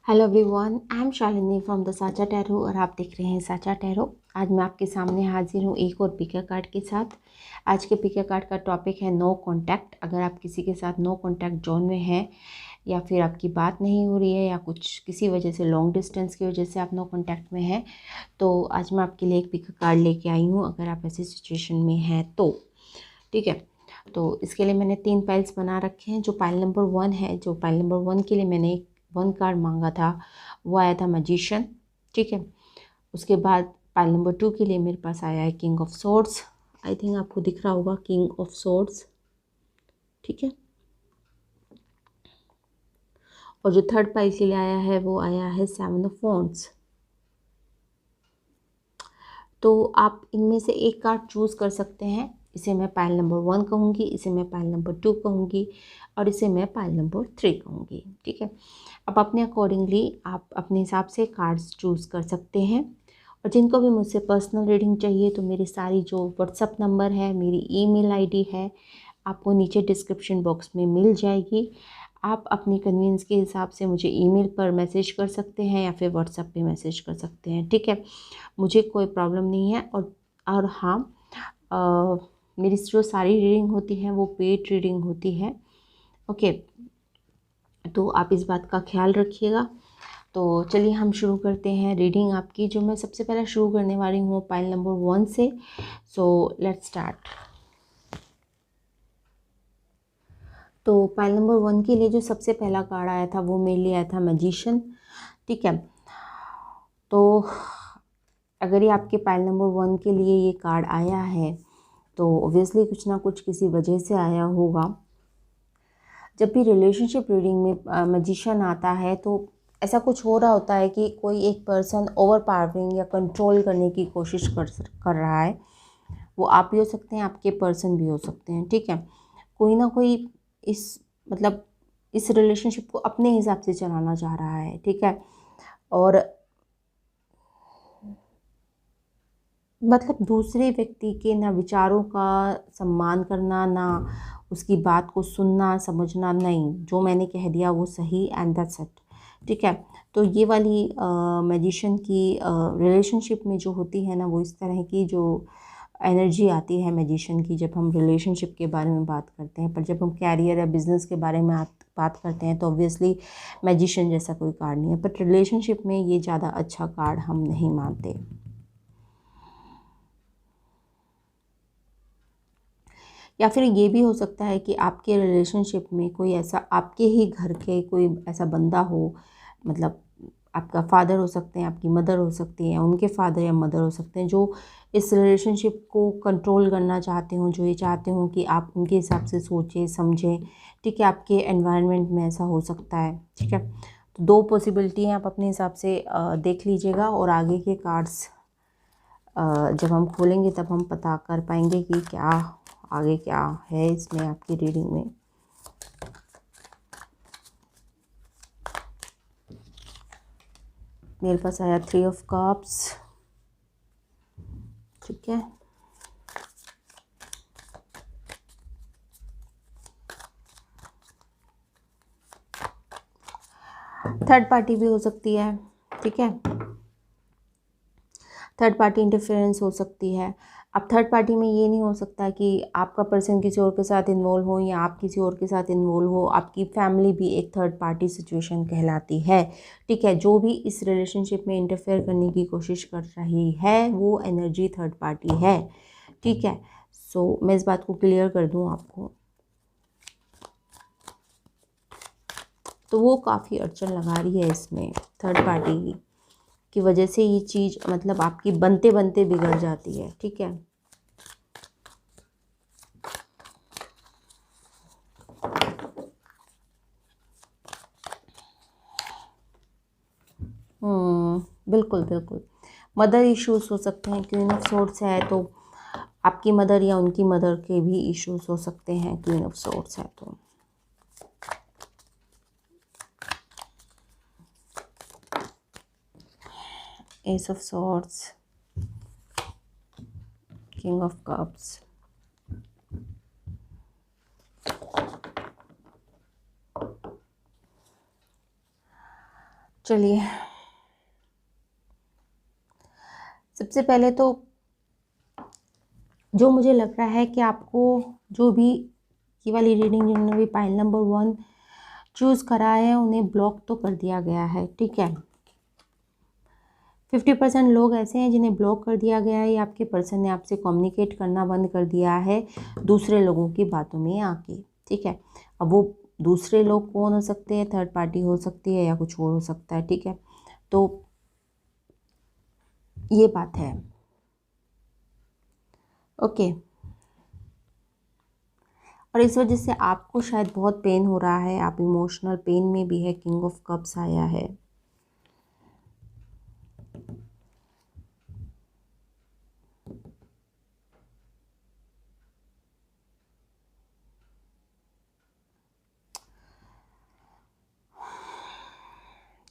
Hello everyone, I am Shalini from the साचा tarot और आप देख रहे हैं साचा टैरो। आज मैं आपके सामने हाजिर हूँ एक और पिका कार्ड के साथ। आज के पिका कार्ड का टॉपिक है नो कांटेक्ट। अगर आप किसी के साथ नो कांटेक्ट जोन में हैं या फिर आपकी बात नहीं हो रही है या कुछ किसी वजह से लॉन्ग डिस्टेंस की वजह से आप नो कांटेक्ट में हैं, तो आज मैं आपके लिए एक पिका कार्ड लेके आई हूँ। अगर आप ऐसी सिचुएशन में हैं तो ठीक है। तो इसके लिए मैंने 3 पाइल्स बना रखे हैं। जो पाइल नंबर 1 है, जो पाइल नंबर 1 के लिए मैंने 1 कार्ड मांगा था वो आया था मैजिशियन। ठीक है। उसके बाद पाइल नंबर 2 के लिए मेरे पास आया है king of swords. I think आपको दिख रहा होगा किंग ऑफ सोर्ड्स। ठीक है। और जो थर्ड पाइल के लिए आया है वो आया है 7 ऑफ वॉन्ड्स। तो आप इनमें से एक कार्ड चूज़ कर सकते हैं। इसे मैं पाइल नंबर 1 कहूँगी, इसे मैं पाइल नंबर 2 कहूँगी और इसे मैं पाइल नंबर 3 कहूँगी। ठीक है। अब अपने अकॉर्डिंगली आप अपने हिसाब से कार्ड्स चूज़ कर सकते हैं। और जिनको भी मुझसे पर्सनल रीडिंग चाहिए तो मेरी सारी जो व्हाट्सअप नंबर है, मेरी ईमेल आईडी है, आपको नीचे डिस्क्रिप्शन बॉक्स में मिल जाएगी। आप अपनी कन्वीनियंस के हिसाब से मुझे ईमेल पर मैसेज कर सकते हैं या फिर व्हाट्सएप पे मैसेज कर सकते हैं। ठीक है। मुझे कोई प्रॉब्लम नहीं है। और हाँ, अ, मेरी जो सारी रीडिंग होती है वो पेड रीडिंग होती है। ओके। तो आप इस बात का ख्याल रखिएगा। तो चलिए हम शुरू करते हैं रीडिंग आपकी। जो मैं सबसे पहले शुरू करने वाली हूँ पाइल नंबर 1 से। So let's start. तो पाइल नंबर 1 के लिए जो सबसे पहला कार्ड आया था वो मेरे लिए आया था मैजिशियन। ठीक है। तो अगर ये आपके पाइल नंबर 1 के लिए ये कार्ड आया है तो ऑब्वियसली कुछ ना कुछ किसी वजह से आया होगा। जब भी रिलेशनशिप रीडिंग में मैजिशियन आता है तो ऐसा कुछ हो रहा होता है कि कोई एक पर्सन ओवर पावरिंग या कंट्रोल करने की कोशिश कर रहा है। वो आप भी हो सकते हैं, आपके पर्सन भी हो सकते हैं। ठीक है। कोई ना कोई इस मतलब इस रिलेशनशिप को अपने हिसाब से चलाना चाह रहा है। ठीक है। और मतलब दूसरे व्यक्ति के ना विचारों का सम्मान करना, ना उसकी बात को सुनना समझना, नहीं जो मैंने कह दिया वो सही एंड दैट्स इट। ठीक है। तो ये वाली मैजिशियन की रिलेशनशिप में जो होती है ना, वो इस तरह की जो एनर्जी आती है मैजिशियन की जब हम रिलेशनशिप के बारे में बात करते हैं। पर जब हम कैरियर या बिजनेस के बारे में बात करते हैं तो ऑब्वियसली मैजिशियन जैसा कोई कार्ड नहीं है। बट रिलेशनशिप में ये ज़्यादा अच्छा कार्ड हम नहीं मानते। या फिर ये भी हो सकता है कि आपके रिलेशनशिप में कोई ऐसा आपके ही घर के कोई ऐसा बंदा हो, मतलब आपका फादर हो सकते हैं, आपकी मदर हो सकती हैं, उनके फादर या मदर हो सकते हैं, जो इस रिलेशनशिप को कंट्रोल करना चाहते हों, जो ये चाहते हों कि आप उनके हिसाब से सोचें समझें। ठीक है। आपके एनवायरनमेंट में ऐसा हो सकता है। ठीक है। तो 2 पॉसिबिलिटी हैं, आप अपने हिसाब से देख लीजिएगा और आगे के कार्ड्स जब हम खोलेंगे तब हम पता कर पाएंगे कि क्या आगे क्या है इसमें आपकी रीडिंग में। मेरे पास आया 3 ऑफ कप्स। ठीक है। थर्ड पार्टी भी हो सकती है। ठीक है। थर्ड पार्टी इंटरफेरेंस हो सकती है। अब थर्ड पार्टी में ये नहीं हो सकता कि आपका पर्सन किसी और के साथ इन्वॉल्व हो या आप किसी और के साथ इन्वॉल्व हो। आपकी फैमिली भी एक थर्ड पार्टी सिचुएशन कहलाती है। ठीक है। जो भी इस रिलेशनशिप में इंटरफेयर करने की कोशिश कर रही है वो एनर्जी थर्ड पार्टी है। ठीक है। सो मैं इस बात को क्लियर कर दूं आपको। तो वो काफ़ी अड़चन लगा रही है इसमें थर्ड पार्टी की वजह से। ये चीज़ मतलब आपकी बनते बनते बिगड़ जाती है। ठीक है। बिल्कुल बिल्कुल। मदर इश्यूज हो सकते हैं। क्वीन ऑफ सोर्ड्स है तो आपकी मदर या उनकी मदर के भी इश्यूज हो सकते हैं। क्वीन ऑफ सोर्ड्स है तो S of swords, king of cups, चलिए, सबसे पहले तो जो मुझे लग रहा है कि आपको जो भी ये वाली रीडिंग जिन्होंने भी पाइल नंबर 1 चूज़ करा है उन्हें ब्लॉक तो कर दिया गया है, ठीक है। 50% लोग ऐसे हैं जिन्हें ब्लॉक कर दिया गया है, या आपके पर्सन ने आपसे कम्युनिकेट करना बंद कर दिया है दूसरे लोगों की बातों में आके, ठीक है। अब वो दूसरे लोग कौन हो सकते हैं, थर्ड पार्टी हो सकती है या कुछ और हो सकता है, ठीक है। तो ये बात है, ओके। और इस वजह से आपको शायद बहुत पेन हो रहा है, आप इमोशनल पेन में भी है। किंग ऑफ कप्स आया है,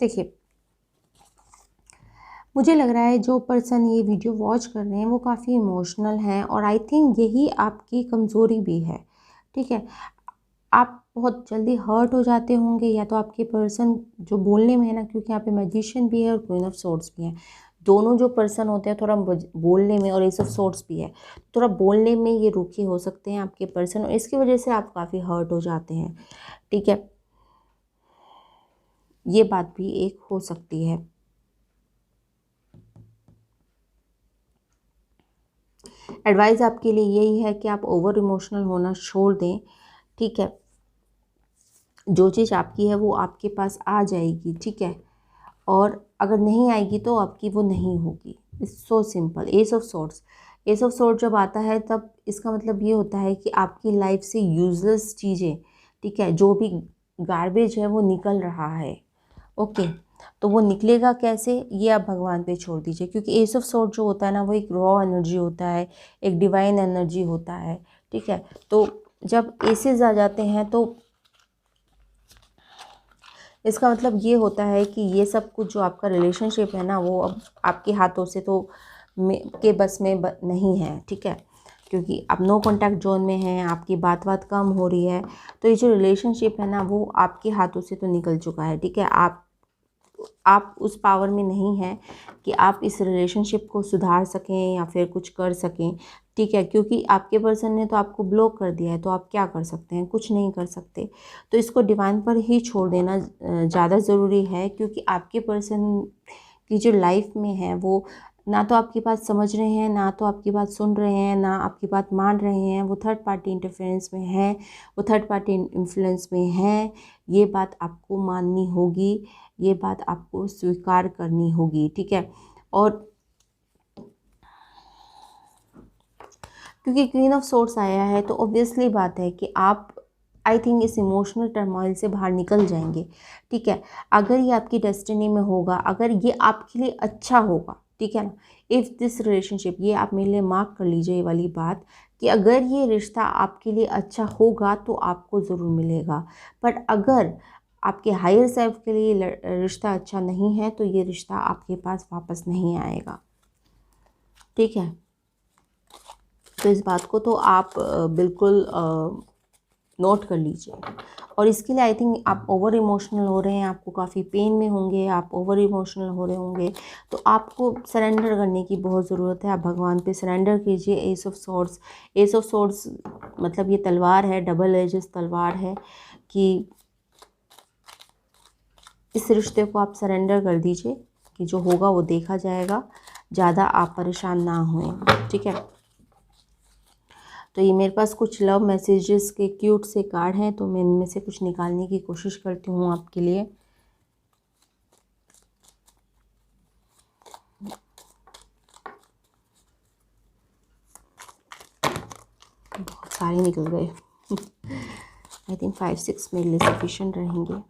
देखिए मुझे लग रहा है जो पर्सन ये वीडियो वॉच कर रहे हैं वो काफ़ी इमोशनल हैं, और आई थिंक यही आपकी कमज़ोरी भी है, ठीक है। आप बहुत जल्दी हर्ट हो जाते होंगे, या तो आपके पर्सन जो बोलने में है ना, क्योंकि यहाँ पे मैजिशियन भी है और क्वीन ऑफ सोर्ड्स भी है, दोनों जो पर्सन होते हैं थोड़ा बोलने में, और एस ऑफ सोर्ड्स भी है, थोड़ा बोलने में ये रूखे हो सकते हैं आपके पर्सन, और इसकी वजह से आप काफ़ी हर्ट हो जाते हैं, ठीक है। ये बात भी एक हो सकती है। एडवाइस आपके लिए यही है कि आप ओवर इमोशनल होना छोड़ दें, ठीक है। जो चीज़ आपकी है वो आपके पास आ जाएगी, ठीक है। और अगर नहीं आएगी तो आपकी वो नहीं होगी। It's so simple. S of swords, S of sword जब आता है तब इसका मतलब ये होता है कि आपकी लाइफ से यूजलेस चीज़ें, ठीक है, जो भी गार्बेज है वो निकल रहा है, ओके। तो वो निकलेगा कैसे, ये आप भगवान पे छोड़ दीजिए, क्योंकि एस ऑफ सॉर्ड जो होता है ना वो एक रॉ एनर्जी होता है, एक डिवाइन एनर्जी होता है, ठीक है। तो जब एसेस आ जाते हैं तो इसका मतलब ये होता है कि ये सब कुछ जो आपका रिलेशनशिप है ना वो अब आपके हाथों से तो के बस में नहीं है, ठीक है। क्योंकि आप नो कांटेक्ट जोन में हैं, आपकी बात कम हो रही है, तो ये जो रिलेशनशिप है ना वो आपके हाथों से तो निकल चुका है, ठीक है। आप उस पावर में नहीं हैं कि आप इस रिलेशनशिप को सुधार सकें या फिर कुछ कर सकें, ठीक है। क्योंकि आपके पर्सन ने तो आपको ब्लॉक कर दिया है, तो आप क्या कर सकते हैं, कुछ नहीं कर सकते। तो इसको डिवाइन पर ही छोड़ देना ज़्यादा ज़रूरी है, क्योंकि आपके पर्सन की जो लाइफ में है वो ना तो आपकी बात समझ रहे हैं, ना तो आपकी बात सुन रहे हैं, ना आपकी बात मान रहे हैं। वो थर्ड पार्टी इंटरफेरेंस में है, वो थर्ड पार्टी इन्फ्लुएंस में है। ये बात आपको माननी होगी, ये बात आपको स्वीकार करनी होगी, ठीक है। और क्योंकि क्वीन ऑफ सोर्ड्स आया है तो ऑब्वियसली बात है कि आप आई थिंक इस इमोशनल टर्मोइल से बाहर निकल जाएंगे, ठीक है। अगर ये आपकी डेस्टिनी में होगा, अगर ये आपके लिए अच्छा होगा, ठीक है ना। इफ़ दिस रिलेशनशिप, ये आप मेरे लिए मार्क कर लीजिए ये वाली बात, कि अगर ये रिश्ता आपके लिए अच्छा होगा तो आपको ज़रूर मिलेगा। बट अगर आपके हायर सेल्फ के लिए रिश्ता अच्छा नहीं है तो ये रिश्ता आपके पास वापस नहीं आएगा, ठीक है। तो इस बात को तो आप बिल्कुल नोट कर लीजिए। और इसके लिए आई थिंक आप ओवर इमोशनल हो रहे हैं, आपको काफ़ी पेन में होंगे, आप ओवर इमोशनल हो रहे होंगे, तो आपको सरेंडर करने की बहुत ज़रूरत है। आप भगवान पे सरेंडर कीजिए। S of swords, S of swords मतलब ये तलवार है, डबल एजेस तलवार है, कि इस रिश्ते को आप सरेंडर कर दीजिए, कि जो होगा वो देखा जाएगा, ज़्यादा आप परेशान ना हों, ठीक है। तो ये मेरे पास कुछ लव मैसेजेस के क्यूट से कार्ड हैं, तो मैं इनमें से कुछ निकालने की कोशिश करती हूँ आपके लिए। बहुत सारे निकल गए। आई थिंक 5-6 मेरे लिए सफिशिएंट रहेंगे।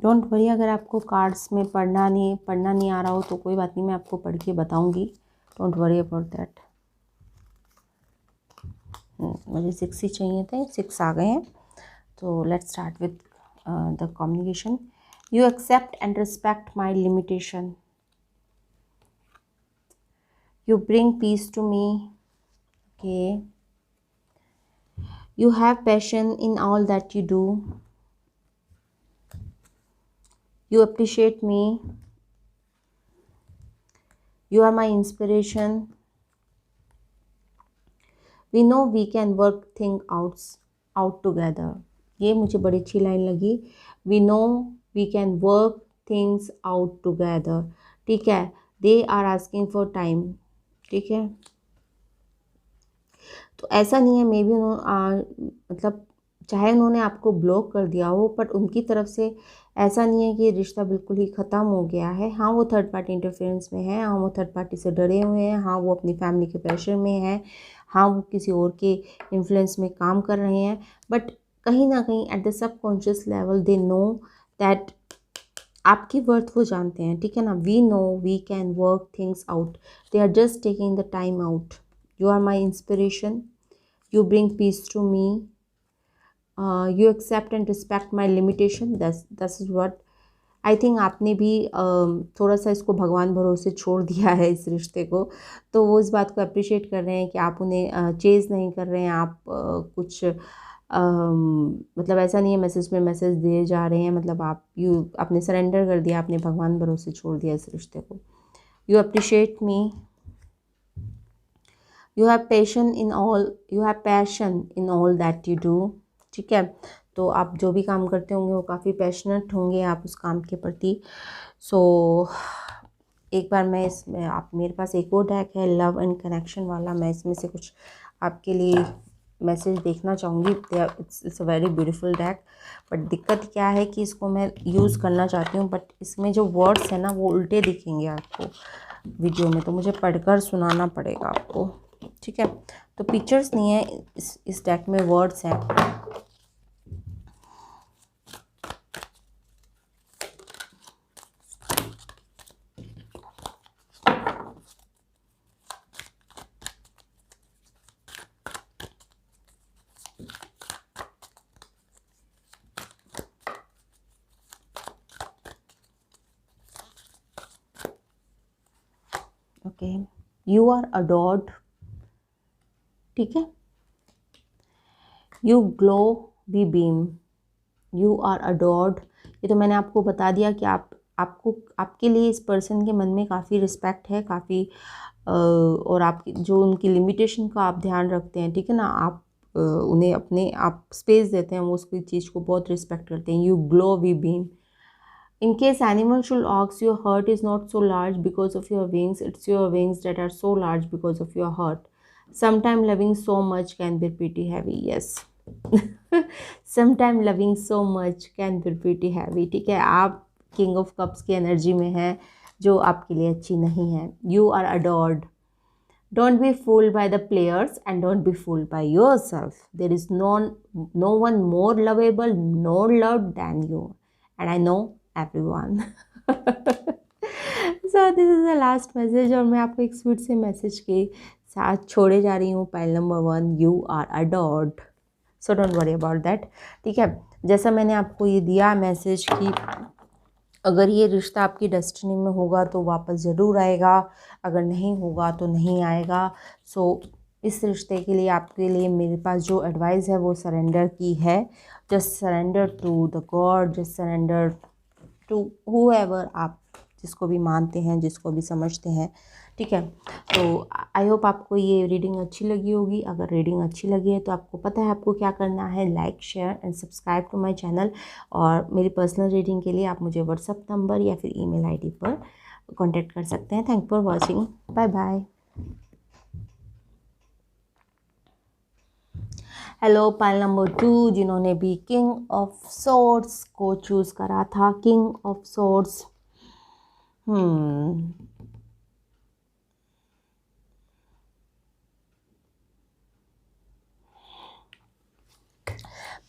डोंट वरी, अगर आपको कार्ड्स में पढ़ना नहीं आ रहा हो तो कोई बात नहीं, मैं आपको पढ़ के बताऊंगी। Don't worry about that. मुझे 6 ही चाहिए थे, 6 आ गए हैं। तो let's start with the communication. You accept and respect my limitation. You bring peace to me. Okay. You have passion in all that you do. You appreciate me. You are my inspiration. We know we can work things out together. ये मुझे बड़ी अच्छी line लगी। We know we can work things out together. ठीक है। They are asking for time. ठीक है। तो ऐसा नहीं है, मे बी मतलब चाहे उन्होंने आपको ब्लॉक कर दिया हो, बट उनकी तरफ से ऐसा नहीं है कि रिश्ता बिल्कुल ही ख़त्म हो गया है। हाँ, वो थर्ड पार्टी इंटरफेरेंस में है, हाँ वो थर्ड पार्टी से डरे हुए हैं, हाँ वो अपनी फैमिली के प्रेशर में है, हाँ वो किसी और के इन्फ्लुएंस में काम कर रहे हैं, बट कहीं ना कहीं at the subconscious level they know that आपकी वर्थ वो जानते हैं। ठीक है ना। We know we can work things out. They are just taking the time out. You are my inspiration. You bring peace to me. You accept and respect my limitation. That's is what I think आपने भी थोड़ा सा इसको भगवान भरोसे छोड़ दिया है इस रिश्ते को, तो वो इस बात को अप्रिशिएट कर रहे हैं कि आप उन्हें चेज़ नहीं कर रहे हैं। आप कुछ मतलब ऐसा नहीं है मैसेज में मैसेज दिए जा रहे हैं, मतलब आपने सरेंडर कर दिया, आपने भगवान भरोसे छोड़ दिया इस रिश्ते को। You appreciate me. You have passion in all that you do. ठीक है। तो आप जो भी काम करते होंगे वो काफ़ी पैशनेट होंगे आप उस काम के प्रति। सो एक बार मैं इसमें आप मेरे पास एक और डेक है लव एंड कनेक्शन वाला, मैं इसमें से कुछ आपके लिए मैसेज देखना चाहूँगी। It's a very beautiful deck, but दिक्कत क्या है कि इसको मैं यूज़ करना चाहती हूँ, बट इसमें जो वर्ड्स हैं ना वो उल्टे दिखेंगे आपको वीडियो में, तो मुझे पढ़कर सुनाना पड़ेगा आपको। ठीक है। तो पिक्चर्स नहीं है इस डेक में, वर्ड्स हैं। ओके। You are adored. ठीक है। You glow be beam. You are adored. ये तो मैंने आपको बता दिया कि आपके लिए इस पर्सन के मन में काफ़ी रिस्पेक्ट है, काफ़ी और आपकी जो उनकी लिमिटेशन का आप ध्यान रखते हैं। ठीक है ना। आप उन्हें अपने आप स्पेस देते हैं, वो उसकी चीज़ को बहुत रिस्पेक्ट करते हैं। You glow we beam. In case anyone should ask, your heart is not so large because of your wings, it's your wings that are so large because of your heart. Sometimes loving so much can be pretty heavy. Yes. Sometimes loving so much can be pretty heavy. ठीक है। आप king of cups की energy में हैं जो आपके लिए अच्छी नहीं है। You are adored. Don't be fooled by the players and don't be fooled by yourself. There is no one more lovable nor loved than you. And I know everyone. So this is the last message और मैं आपको एक sweet से message के साथ छोड़े जा रही हूँ। Pile number 1, you are adored. So don't worry about that. ठीक है। जैसा मैंने आपको ये दिया मैसेज की, अगर ये रिश्ता आपकी डेस्टिनी में होगा तो वापस ज़रूर आएगा, अगर नहीं होगा तो नहीं आएगा। सो इस रिश्ते के लिए आपके लिए मेरे पास जो एडवाइस है वो सरेंडर की है। Just surrender to the god, just surrender to whoever आप जिसको भी मानते हैं, जिसको भी समझते हैं। ठीक है। तो आई होप आपको ये रीडिंग अच्छी लगी होगी। अगर रीडिंग अच्छी लगी है तो आपको पता है आपको क्या करना है, like share and subscribe to my channel. और मेरी पर्सनल रीडिंग के लिए आप मुझे व्हाट्सएप नंबर या फिर ईमेल आईडी पर कांटेक्ट कर सकते हैं। Thank for watching. Bye bye. Hello pile number 2, जिन्होंने भी किंग ऑफ सोर्ड्स को चूज़ करा था। King of swords.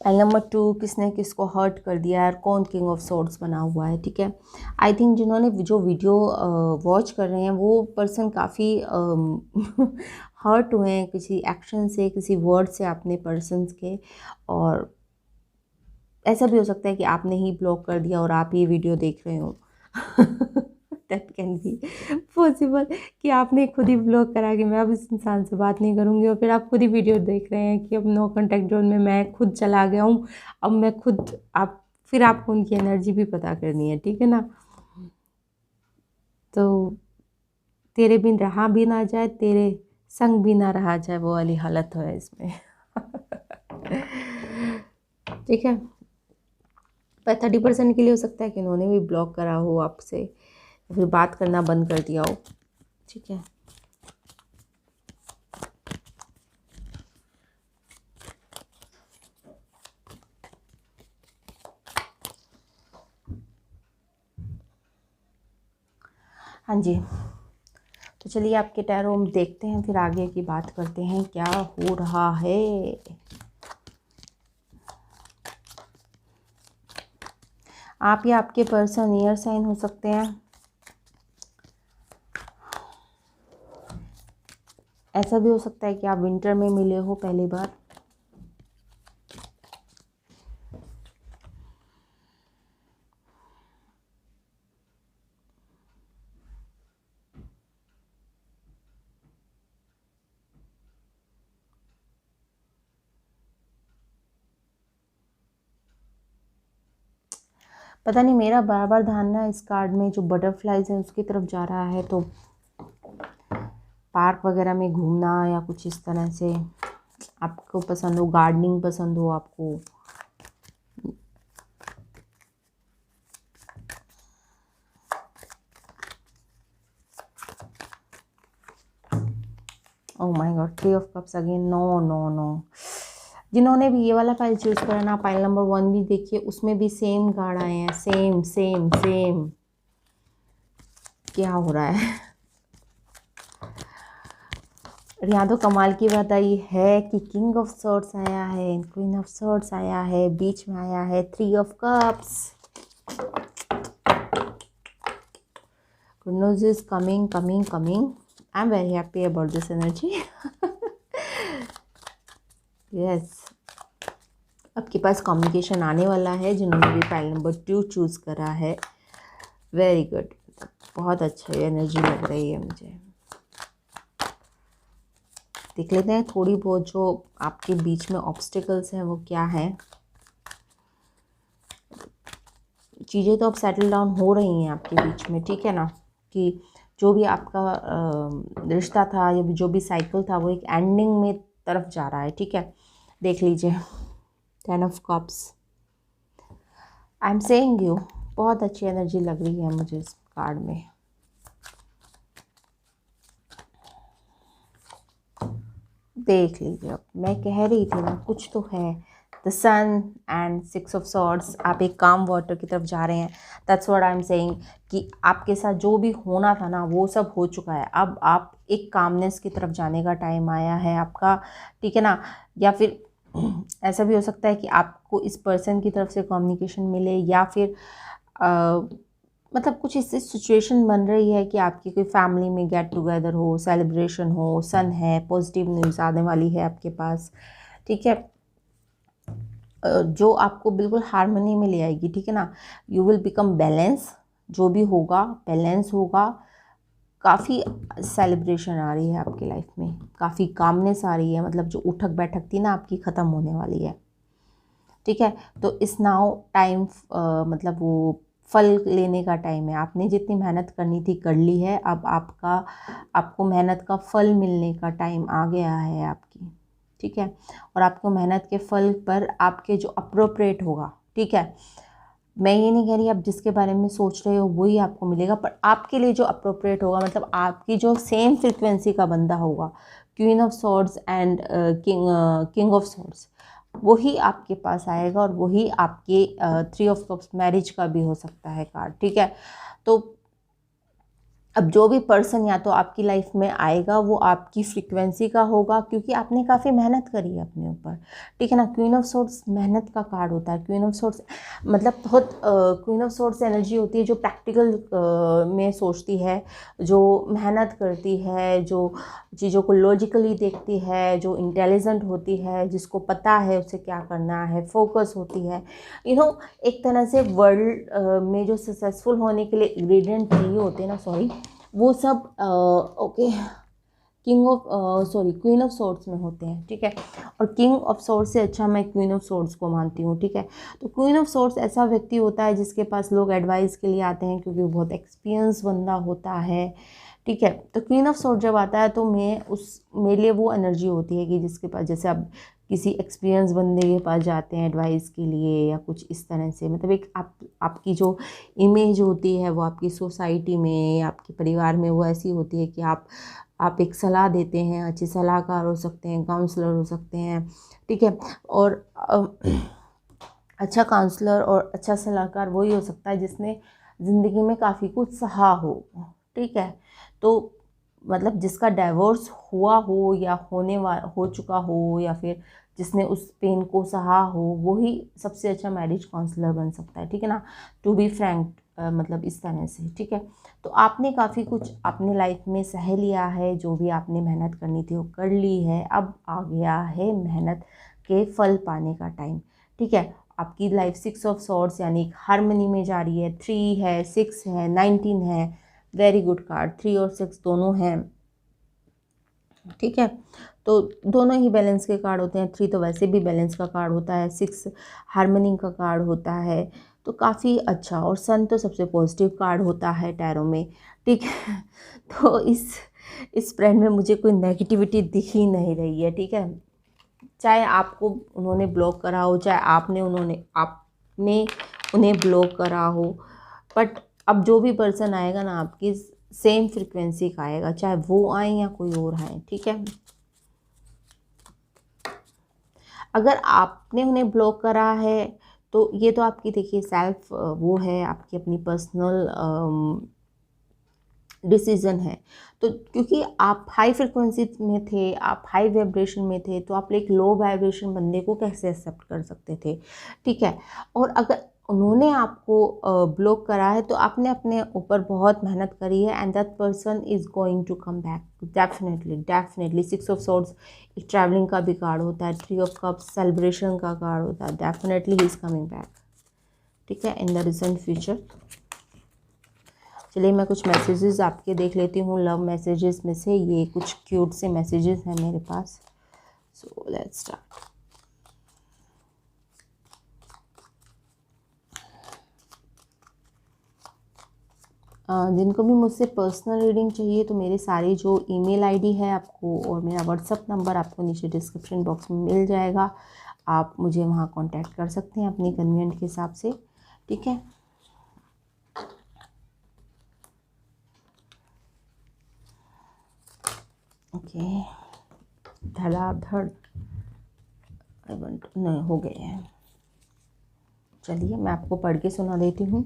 Pile number 2, किसने किसको हर्ट कर दिया है, कौन किंग ऑफ सॉर्ड्स बना हुआ है, ठीक है। आई थिंक जिन्होंने जो वीडियो वॉच कर रहे हैं वो पर्सन काफ़ी हर्ट हुए हैं किसी एक्शन से, किसी वर्ड से अपने पर्सन्स के, और ऐसा भी हो सकता है कि आपने ही ब्लॉक कर दिया और आप ये वीडियो देख रहे हो। दैट कैन बी पॉसिबल कि आपने खुद ही ब्लॉक करा कि मैं अब इस इंसान से बात नहीं करूँगी, और फिर आप खुद ही वीडियो देख रहे हैं कि अब नो कॉन्टैक्ट जोन में मैं खुद चला गया हूँ, अब मैं खुद, आप फिर आपको उनकी एनर्जी भी पता करनी है, ठीक है ना। तो तेरे बिन रहा भी ना जाए, तेरे संग भी ना रहा जाए, वो वाली हालत है इसमें। ठीक है, पर 30% के लिए हो सकता है कि उन्होंने भी ब्लॉक करा हो आपसे, या फिर बात करना बंद कर दिया हो, ठीक है। हाँ जी, तो चलिए आपके टैरो हम देखते हैं, फिर आगे की बात करते हैं क्या हो रहा है। आप या आपके पर्सन एयर साइन हो सकते हैं। ऐसा भी हो सकता है कि आप विंटर में मिले हो पहली बार। पता नहीं, मेरा बार बार ध्यान ना इस कार्ड में जो बटरफ्लाइज है उसकी तरफ जा रहा है, तो पार्क वगैरह में घूमना या कुछ इस तरह से आपको पसंद हो, गार्डनिंग पसंद हो आपको। Oh my god, 3 of cups again, no no no. जिन्होंने भी ये वाला फाइल चूज करा ना, फाइल नंबर 1 भी देखिए, उसमें भी सेम कार्ड आए हैं, सेम सेम सेम। क्या हो रहा है? यहाँ तो कमाल की बात आई है कि किंग ऑफ सॉर्ड्स आया है, क्वीन ऑफ सॉर्ड्स आया है, बीच में आया है 3 of cups. Good news is coming coming coming. I am very happy about this energy. Yes, आपके पास कम्युनिकेशन आने वाला है, जिन्होंने भी फाइल नंबर 2 चूज़ करा है। वेरी गुड, बहुत अच्छा एनर्जी लग रही है मुझे। देख लेते हैं थोड़ी बहुत जो आपके बीच में ऑब्स्टिकल्स हैं वो क्या हैं। चीज़ें तो अब सेटल डाउन हो रही हैं आपके बीच में, ठीक है ना, कि जो भी आपका रिश्ता था या जो भी साइकिल था वो एक एंडिंग में तरफ जा रहा है, ठीक है। देख लीजिए 10 of cups. I am saying you, बहुत अच्छी एनर्जी लग रही है मुझे इस कार्ड में। देख लीजिए, अब मैं कह रही थी ना कुछ तो है। The sun and 6 of swords, आप एक काम वाटर की तरफ जा रहे हैं। That's what I am saying कि आपके साथ जो भी होना था ना वो सब हो चुका है। अब आप एक कामनेस की तरफ जाने का टाइम आया है आपका, ठीक है ना। या फिर ऐसा भी हो सकता है कि आपको इस पर्सन की तरफ से कम्युनिकेशन मिले, या फिर मतलब कुछ इससे सिचुएशन बन रही है कि आपकी कोई फैमिली में गेट टुगेदर हो, सेलिब्रेशन हो, सन है, पॉजिटिव न्यूज़ आने वाली है आपके पास, ठीक है। जो आपको बिल्कुल हार्मनी में ले आएगी, ठीक है ना। यू विल बिकम बैलेंस, जो भी होगा बैलेंस होगा। काफ़ी सेलिब्रेशन आ रही है आपकी लाइफ में, काफ़ी कामनेस आ रही है, मतलब जो उठक बैठक थी ना आपकी ख़त्म होने वाली है, ठीक है। तो इस नाउ टाइम मतलब वो फल लेने का टाइम है। आपने जितनी मेहनत करनी थी कर ली है, अब आपको मेहनत का फल मिलने का टाइम आ गया है आपकी, ठीक है। और आपको मेहनत के फल पर आपके जो अप्रोप्रिएट होगा, ठीक है। मैं ये नहीं कह रही आप जिसके बारे में सोच रहे हो वही आपको मिलेगा, पर आपके लिए जो अप्रोप्रिएट होगा, मतलब आपकी जो सेम फ्रिक्वेंसी का बंदा होगा, queen of swords and king of swords, वही आपके पास आएगा, और वही आपके 3 ऑफ कप्स मैरिज का भी हो सकता है कार्ड, ठीक है। तो अब जो भी पर्सन या तो आपकी लाइफ में आएगा वो आपकी फ्रीक्वेंसी का होगा, क्योंकि आपने काफ़ी मेहनत करी है अपने ऊपर, ठीक है ना। क्वीन ऑफ सोर्ड्स मेहनत का कार्ड होता है। क्वीन ऑफ सोर्ड्स मतलब बहुत क्वीन ऑफ सोर्ड्स एनर्जी होती है जो प्रैक्टिकल में सोचती है, जो मेहनत करती है, जो चीज़ों को लॉजिकली देखती है, जो इंटेलिजेंट होती है, जिसको पता है उसे क्या करना है, फोकस होती है। एक तरह से वर्ल्ड में जो सक्सेसफुल होने के लिए इंग्रेडिएंट चाहिए होते हैं ना, सॉरी, वो सब ओके क्वीन ऑफ सोर्ड्स में होते हैं, ठीक है। और किंग ऑफ सोर्ड्स से अच्छा मैं क्वीन ऑफ सोर्ड्स को मानती हूँ, ठीक है। तो क्वीन ऑफ सोर्ड्स ऐसा व्यक्ति होता है जिसके पास लोग एडवाइस के लिए आते हैं, क्योंकि वो बहुत एक्सपीरियंस बंदा होता है, ठीक है। तो क्वीन ऑफ सोर्ड जब आता है तो मेरे लिए वो एनर्जी होती है कि जिसके पास, जैसे आप किसी एक्सपीरियंस बंदे के पास जाते हैं एडवाइस के लिए या कुछ इस तरह से, मतलब एक आपकी जो इमेज होती है वो आपकी सोसाइटी में या आपके परिवार में वो ऐसी होती है कि आप एक सलाह देते हैं, अच्छे सलाहकार हो सकते हैं, काउंसलर हो सकते हैं, ठीक है। और अच्छा काउंसलर और अच्छा सलाहकार वही हो सकता है जिसने ज़िंदगी में काफ़ी कुछ सहा हो, ठीक है। तो मतलब जिसका डाइवोर्स हुआ हो या हो चुका हो, या फिर जिसने उस पेन को सहा हो, वही सबसे अच्छा मैरिज काउंसलर बन सकता है, ठीक है ना। टू बी फ्रैंक, मतलब इस तरह से, ठीक है। तो आपने काफ़ी कुछ अपने लाइफ में सह लिया है, जो भी आपने मेहनत करनी थी वो कर ली है। अब आ गया है मेहनत के फल पाने का टाइम, ठीक है। आपकी लाइफ 6 ऑफ सॉर्ड्स यानी हार्मनी में जा रही है। 3 है, 6 है, 19 है, वेरी गुड कार्ड। 3 और 6 दोनों हैं, ठीक है। तो दोनों ही बैलेंस के कार्ड होते हैं। 3 तो वैसे भी बैलेंस का कार्ड होता है, 6 हार्मनी का कार्ड होता है, तो काफ़ी अच्छा। और सन तो सबसे पॉजिटिव कार्ड होता है टैरो में, ठीक है। तो इस स्प्रेड में मुझे कोई नेगेटिविटी दिख ही नहीं रही है, ठीक है। चाहे आपको उन्होंने ब्लॉक करा हो, चाहे आपने उन्हें ब्लॉक करा हो, बट अब जो भी पर्सन आएगा ना आपकी सेम फ्रीक्वेंसी का आएगा, चाहे वो आए या कोई और आए, ठीक है। अगर आपने उन्हें ब्लॉक करा है तो ये तो आपकी देखिए सेल्फ वो है, आपकी अपनी पर्सनल डिसीजन है। तो क्योंकि आप हाई फ्रिक्वेंसी में थे, आप हाई वाइब्रेशन में थे, तो आप एक लो वाइब्रेशन बंदे को कैसे एक्सेप्ट कर सकते थे, ठीक है। और अगर उन्होंने आपको ब्लॉक करा है तो आपने अपने ऊपर बहुत मेहनत करी है, and that person is going to come back definitely definitely. 6 of swords एक ट्रैवलिंग का भी कार्ड होता है। 3 ऑफ कप्स सेलिब्रेशन का कार्ड होता है। Definitely he is coming back, ठीक है, इन द रिसेंट फ्यूचर। चलिए मैं कुछ मैसेजेस आपके देख लेती हूँ, लव मैसेजेस में से। ये कुछ क्यूट से मैसेजेस हैं मेरे पास, सो लेट्स स्टार्ट। जिनको भी मुझसे पर्सनल रीडिंग चाहिए तो मेरे सारी जो ईमेल आईडी है आपको और मेरा व्हाट्सअप नंबर आपको नीचे डिस्क्रिप्शन बॉक्स में मिल जाएगा। आप मुझे वहाँ कांटेक्ट कर सकते हैं अपनी कन्वीनियंट के हिसाब से, ठीक है। ओके, धड़ाधड़ नहीं हो गए हैं। चलिए मैं आपको पढ़ के सुना देती हूँ।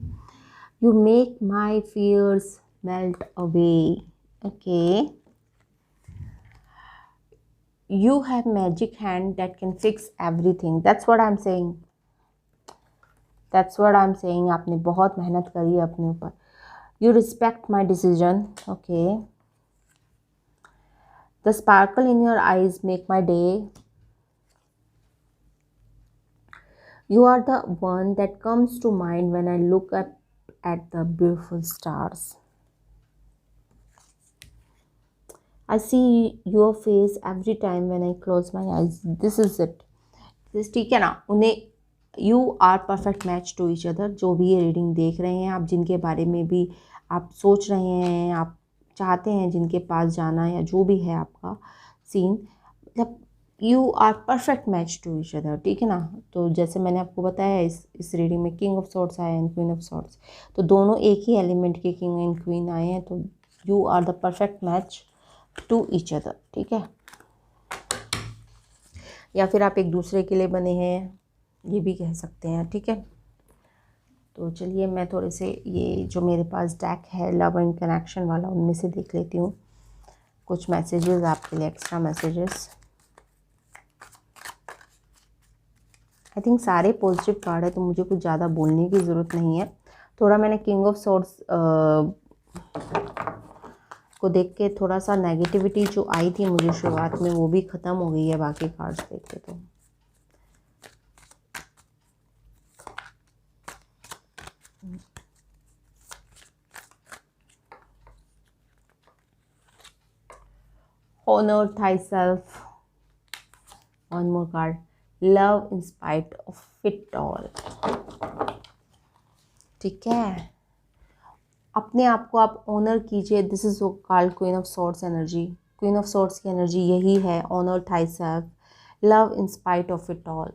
You make my fears melt away, okay. You have magic hand that can fix everything, that's what I am saying, that's what I am saying. आपने बहुत मेहनत करी है अपने ऊपर। You respect my decision, okay. The sparkle in your eyes make my day. You are the one that comes to mind when I look up at the beautiful stars. I see your face every time when I close my eyes. This is it. ठीक है ना। उन्हें you are perfect match to each other। जो भी ये reading देख रहे हैं आप, जिनके बारे में भी आप सोच रहे हैं, आप चाहते हैं जिनके पास जाना, या जो भी है आपका सीन, मतलब you are perfect match to each other, ठीक है ना। तो जैसे मैंने आपको बताया इस रीडिंग में किंग ऑफ सॉर्ड्स आए एंड क्वीन ऑफ सॉर्ड्स, तो दोनों एक ही एलिमेंट के किंग एंड क्वीन आए हैं, तो you are the perfect match to each other, ठीक है। या फिर आप एक दूसरे के लिए बने हैं, ये भी कह सकते हैं, ठीक है। तो चलिए मैं थोड़े से ये जो मेरे पास डेक है लव एंड कनेक्शन वाला, उनमें से देख लेती हूँ कुछ मैसेजेस आपके लिए, एक्स्ट्रा मैसेजेस। आई थिंक सारे पॉजिटिव कार्ड है, तो मुझे कुछ ज़्यादा बोलने की ज़रूरत नहीं है। थोड़ा मैंने किंग ऑफ सॉर्ड्स को देख के थोड़ा सा नेगेटिविटी जो आई थी मुझे शुरुआत में, वो भी ख़त्म हो गई है बाकी कार्ड्स देख के। तो honor thyself, one more card, love in spite of it all। ठीक है, अपने आप को आप ऑनर कीजिए। This is called queen of swords energy. Queen of swords की एनर्जी यही है, honour thyself, love in spite of it all.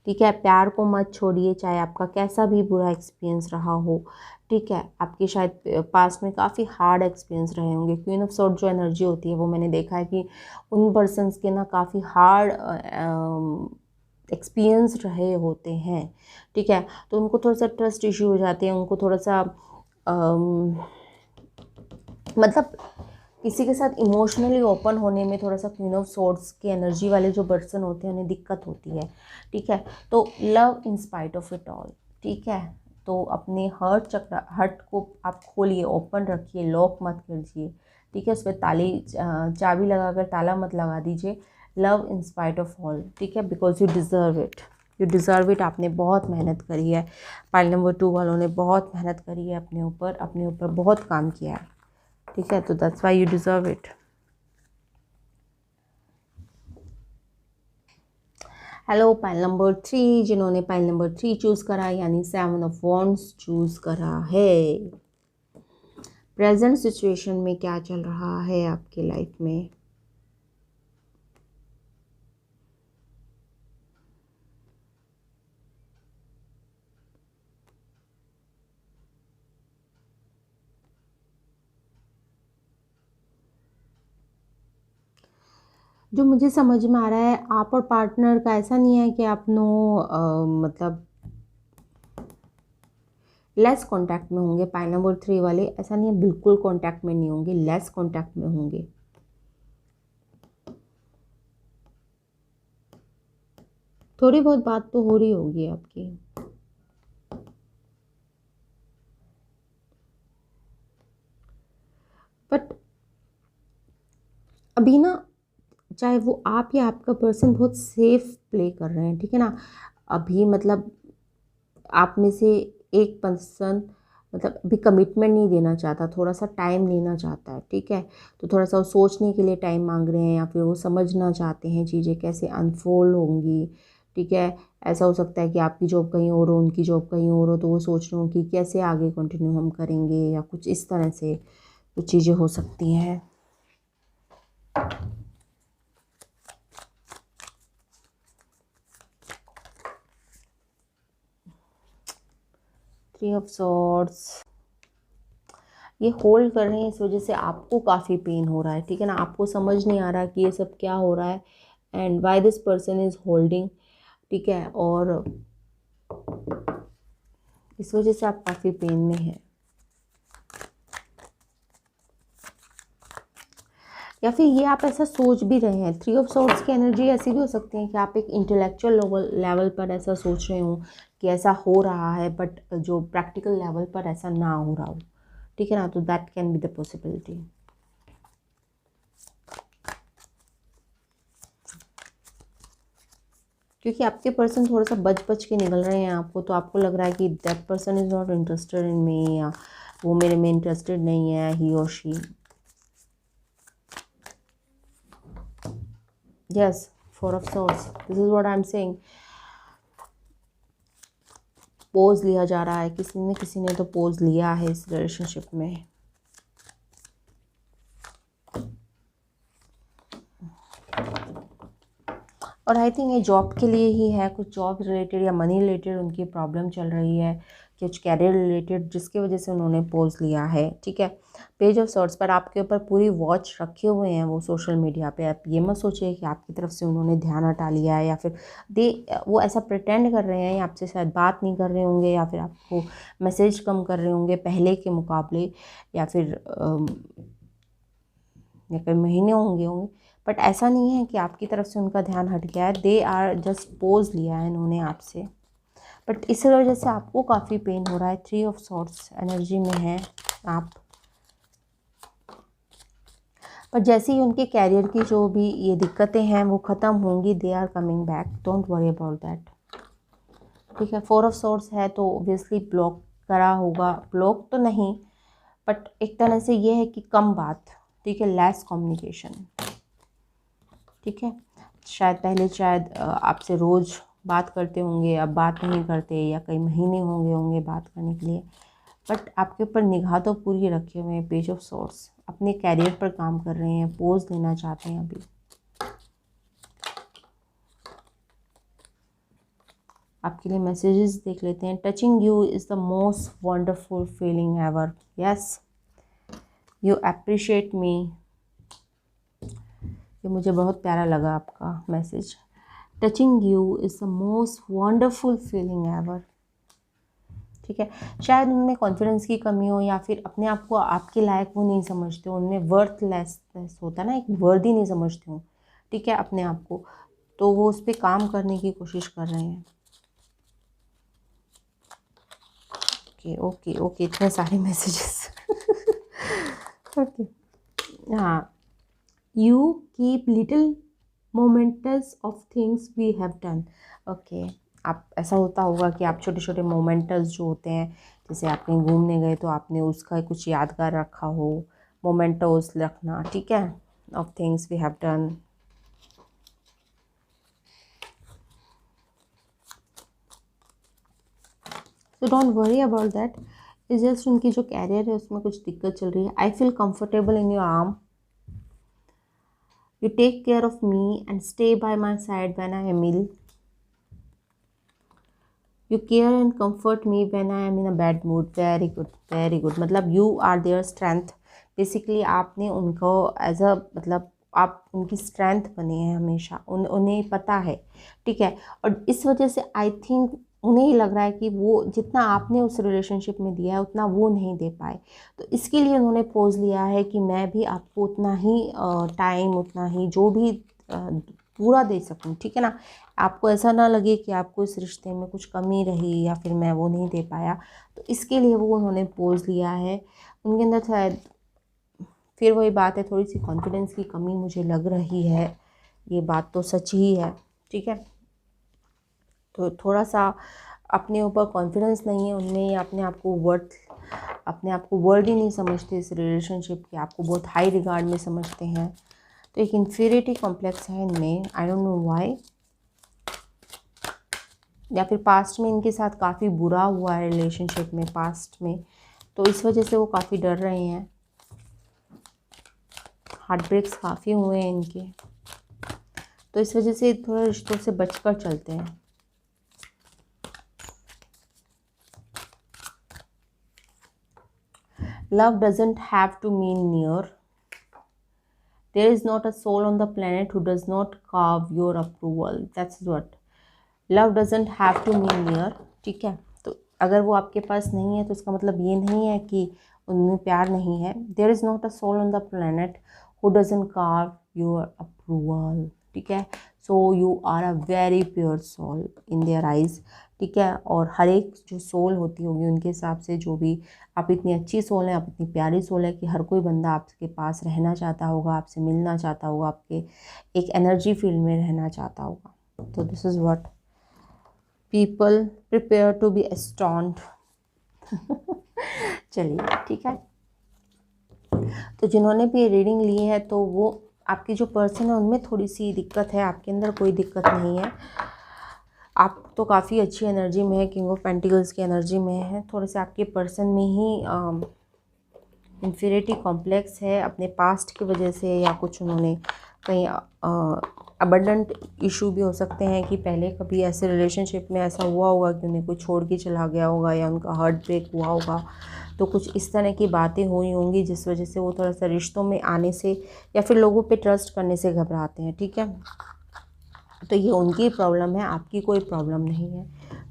ठीक है, प्यार को मत छोड़िए, चाहे आपका कैसा भी बुरा एक्सपीरियंस रहा हो। ठीक है, आपके शायद पास्ट में काफ़ी हार्ड एक्सपीरियंस रहे होंगे। क्वीन ऑफ सॉर्ड जो एनर्जी होती है वो मैंने देखा है कि उन पर्सन्स के ना काफ़ी हार्ड एक्सपीरियंस रहे होते हैं। ठीक है, तो उनको थोड़ा सा ट्रस्ट इशू हो जाते हैं, उनको थोड़ा सा मतलब किसी के साथ इमोशनली ओपन होने में थोड़ा सा क्वीन ऑफ सॉर्ड्स की एनर्जी वाले जो पर्सन होते हैं उन्हें दिक्कत होती है। ठीक है, तो love in spite of it all. ठीक है, तो अपने हर्ट को आप खोलिए, ओपन रखिए, लॉक मत कीजिए। ठीक है, उस पर चाबी लगाकर ताला मत लगा दीजिए। Love in spite of all. ठीक है, because you deserve it, you deserve it. आपने बहुत मेहनत करी है, पाइल नंबर 2 वालों ने बहुत मेहनत करी है अपने ऊपर बहुत काम किया है। ठीक है, तो that's why you deserve it. Hello pile number 3, जिन्होंने पाइल नंबर 3 चूज़ करा यानी 7 ऑफ वॉन्ड्स चूज़ करा है। प्रेजेंट सिचुएशन में क्या चल रहा है आपके लाइफ में? जो मुझे समझ में आ रहा है, आप और पार्टनर का ऐसा नहीं है कि आप मतलब लेस कांटेक्ट में होंगे। पाइल नंबर 3 वाले ऐसा नहीं है बिल्कुल कांटेक्ट में नहीं होंगे, लेस कांटेक्ट में होंगे। थोड़ी बहुत बात तो हो रही होगी आपकी। बट अभी ना, चाहे वो आप या आपका पर्सन बहुत सेफ प्ले कर रहे हैं। ठीक है ना, अभी मतलब आप में से एक पर्सन मतलब अभी कमिटमेंट नहीं देना चाहता, थोड़ा सा टाइम लेना चाहता है। ठीक है, तो थोड़ा सा वो सोचने के लिए टाइम मांग रहे हैं, या फिर वो समझना चाहते हैं चीज़ें कैसे अनफोल्ड होंगी। ठीक है, ऐसा हो सकता है कि आपकी जॉब कहीं और हो, उनकी जॉब कहीं और हो, तो वो सोच रहे हो कि कैसे आगे कंटिन्यू हम करेंगे, या कुछ इस तरह से कुछ चीज़ें हो सकती हैं। थ्री ऑफ सॉर्ड्स, ये होल्ड कर रहे हैं, इस वजह से आपको काफ़ी पेन हो रहा है। ठीक है ना, आपको समझ नहीं आ रहा कि ये सब क्या हो रहा है and why this person is holding. ठीक है, और इस वजह से आप काफ़ी पेन में हैं। या फिर ये आप ऐसा सोच भी रहे हैं, थ्री ऑफ सॉर्ड्स की एनर्जी ऐसी भी हो सकती है कि आप एक इंटेलेक्चुअल लेवल पर ऐसा सोच रहे हो कि ऐसा हो रहा है, बट जो प्रैक्टिकल लेवल पर ऐसा ना हो रहा हो। ठीक है ना, तो that can be the possibility. क्योंकि आपके पर्सन थोड़ा सा बच के निकल रहे हैं आपको, तो आपको लग रहा है कि that person is not interested in me, या वो मेरे में इंटरेस्टेड नहीं है, ही और she. Yes, four of swords, this is what I am saying. Pose लिया जा रहा है, किसी ने तो पोज लिया है इस रिलेशनशिप में। और आई थिंक ये जॉब के लिए ही है, कुछ जॉब रिलेटेड या मनी रिलेटेड उनकी प्रॉब्लम चल रही है। कुछ कैरियर रिलेटेड, जिसकी वजह से उन्होंने पोज लिया है, ठीक है। पेज ऑफ सॉर्ड्स पर आपके ऊपर पूरी वॉच रखे हुए हैं वो सोशल मीडिया पे। आप ये मत सोचिए कि आपकी तरफ से उन्होंने ध्यान हटा लिया है, या फिर वो ऐसा प्रिटेंड कर रहे हैं, या आपसे शायद बात नहीं कर रहे होंगे, या फिर आपको मैसेज कम कर रहे होंगे पहले के मुकाबले, या फिर या कई महीने होंगे। बट ऐसा नहीं है कि आपकी तरफ से उनका ध्यान हट गया है। दे आर जस्ट पोज लिया है इन्होंने आपसे, बट इस वजह से आपको काफ़ी पेन हो रहा है। 3 ऑफ सॉर्ड्स एनर्जी में है आप। पर जैसे ही उनके कैरियर की जो भी ये दिक्कतें हैं वो ख़त्म होंगी, they are coming back, don't worry about that, ठीक है। 4 ऑफ सॉर्ड्स है तो ऑब्वियसली ब्लॉक करा होगा, ब्लॉक तो नहीं बट एक तरह से ये है कि कम बात, ठीक है, लेस कम्युनिकेशन, ठीक है। शायद आपसे रोज़ बात करते होंगे, अब बात नहीं करते, या कई महीने होंगे बात करने के लिए, बट आपके ऊपर निगाह तो पूरी रखे हुए हैं। पेज ऑफ सॉर्ड्स अपने कैरियर पर काम कर रहे हैं, पोज लेना चाहते हैं अभी। आपके लिए मैसेजेस देख लेते हैं। Touching you is the most wonderful feeling ever, yes you appreciate मी। ये मुझे बहुत प्यारा लगा आपका message. Touching you is the most wonderful feeling ever, ठीक है। शायद उनमें कॉन्फिडेंस की कमी हो, या फिर अपने आप को आपके लायक वो नहीं समझते हो, उनमें वर्थलेसनेस होता है ना, एक वर्दी नहीं समझते हो, ठीक है, अपने आप को, तो वो उस पर काम करने की कोशिश कर रहे हैं। ओके ओके ओके, इतने सारे मैसेजेस ओके, हाँ। You keep little moments of things we have done, okay. आप ऐसा होता होगा कि आप छोटे छोटे मोमेंटस जो होते हैं, जैसे आप कहीं घूमने गए तो आपने उसका कुछ यादगार रखा हो, मोमेंटोस रखना, ठीक है, of things we have done. So don't worry about that, it's just उनकी जो कैरियर है उसमें कुछ दिक्कत चल रही है। I feel comfortable in your arm, you take care of me and stay by my side when I am ill, you care and comfort me when I am in a bad mood, very good very good। मतलब you are their strength, basically आपने उनको as a मतलब आप उनकी strength बने हैं हमेशा, उन्हें पता है, ठीक है। और इस वजह से आई थिंक उन्हें ही लग रहा है कि वो जितना आपने उस रिलेशनशिप में दिया है उतना वो नहीं दे पाए, तो इसके लिए उन्होंने पोज लिया है कि मैं भी आपको उतना ही टाइम, उतना ही जो भी पूरा दे सकूं, ठीक है ना। आपको ऐसा ना लगे कि आपको इस रिश्ते में कुछ कमी रही या फिर मैं वो नहीं दे पाया, तो इसके लिए वो उन्होंने पोज लिया है। उनके अंदर शायद फिर वही बात है, थोड़ी सी कॉन्फिडेंस की कमी मुझे लग रही है, ये बात तो सच ही है, ठीक है। तो थोड़ा सा अपने ऊपर कॉन्फिडेंस नहीं है उनमें, या अपने आप को वर्थ ही नहीं समझते इस रिलेशनशिप के, आपको बहुत हाई रिगार्ड में समझते हैं। तो एक इन्फीरियरिटी कॉम्प्लेक्स है इनमें, आई डोंट नो व्हाई, या फिर पास्ट में इनके साथ काफ़ी बुरा हुआ है रिलेशनशिप में, पास्ट में, तो इस वजह से वो काफ़ी डर रहे हैं। हार्ट ब्रेक्स काफ़ी हुए हैं इनके, तो इस वजह से थोड़ा रिश्तों से बचकर चलते हैं। Love doesn't have to mean near. There is not a soul on the planet who does not carve your approval. That's what. Love doesn't have to mean near. ठीक है, तो अगर वो आपके पास नहीं है तो इसका मतलब ये नहीं है कि उनमें प्यार नहीं है। There is not a soul on the planet who doesn't carve your approval. ठीक है, so you are a very pure soul in their eyes. ठीक है, और हर एक जो सोल होती होगी उनके हिसाब से, जो भी आप इतनी अच्छी सोल है, आप इतनी प्यारी सोल है कि हर कोई बंदा आपके पास रहना चाहता होगा, आपसे मिलना चाहता होगा, आपके एक एनर्जी फील्ड में रहना चाहता होगा। तो this is what people prepare to be astound. चलिए ठीक है, तो जिन्होंने भी रीडिंग ली है तो वो आपकी जो पर्सन है उनमें थोड़ी सी दिक्कत है, आपके अंदर कोई दिक्कत नहीं है। आप तो काफ़ी अच्छी एनर्जी में है, किंग ऑफ पेंटिकल्स की एनर्जी में है। थोड़े से आपके पर्सन में ही इन्फीरियरिटी कॉम्प्लेक्स है अपने पास्ट की वजह से, या कुछ उन्होंने कहीं अबंडेंट इशू भी हो सकते हैं कि पहले कभी ऐसे रिलेशनशिप में ऐसा हुआ होगा कि उन्हें कोई छोड़ के चला गया होगा या उनका हार्ट ब्रेक हुआ होगा, तो कुछ इस तरह की बातें हुई होंगी जिस वजह से वो थोड़ा सा रिश्तों में आने से या फिर लोगों पे ट्रस्ट करने से घबराते हैं, ठीक है। तो ये उनकी प्रॉब्लम है, आपकी कोई प्रॉब्लम नहीं है,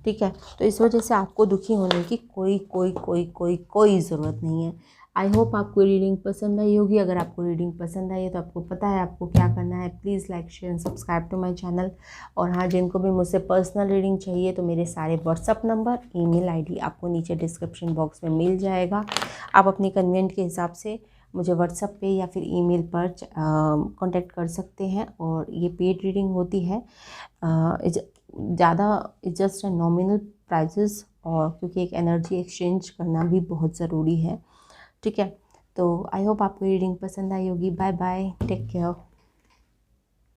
ठीक है। तो इस वजह से आपको दुखी होने की कोई ज़रूरत नहीं है। आई होप आपको रीडिंग पसंद आई होगी। अगर आपको रीडिंग पसंद आई है तो आपको पता है आपको क्या करना है। Please like share and subscribe to my channel. और हाँ, जिनको भी मुझसे पर्सनल रीडिंग चाहिए तो मेरे सारे व्हाट्सअप नंबर, ईमेल आईडी आपको नीचे डिस्क्रिप्शन बॉक्स में मिल जाएगा। आप अपनी कन्वीनियंट के हिसाब से मुझे व्हाट्सएप पे या फिर ईमेल पर कांटेक्ट कर सकते हैं। और ये पेड रीडिंग होती है, ज़्यादा जस्ट नॉमिनल प्राइजेस, और क्योंकि एक एनर्जी एक्सचेंज करना भी बहुत ज़रूरी है, ठीक है। तो आई होप आपको रीडिंग पसंद आई होगी। Bye bye, take care.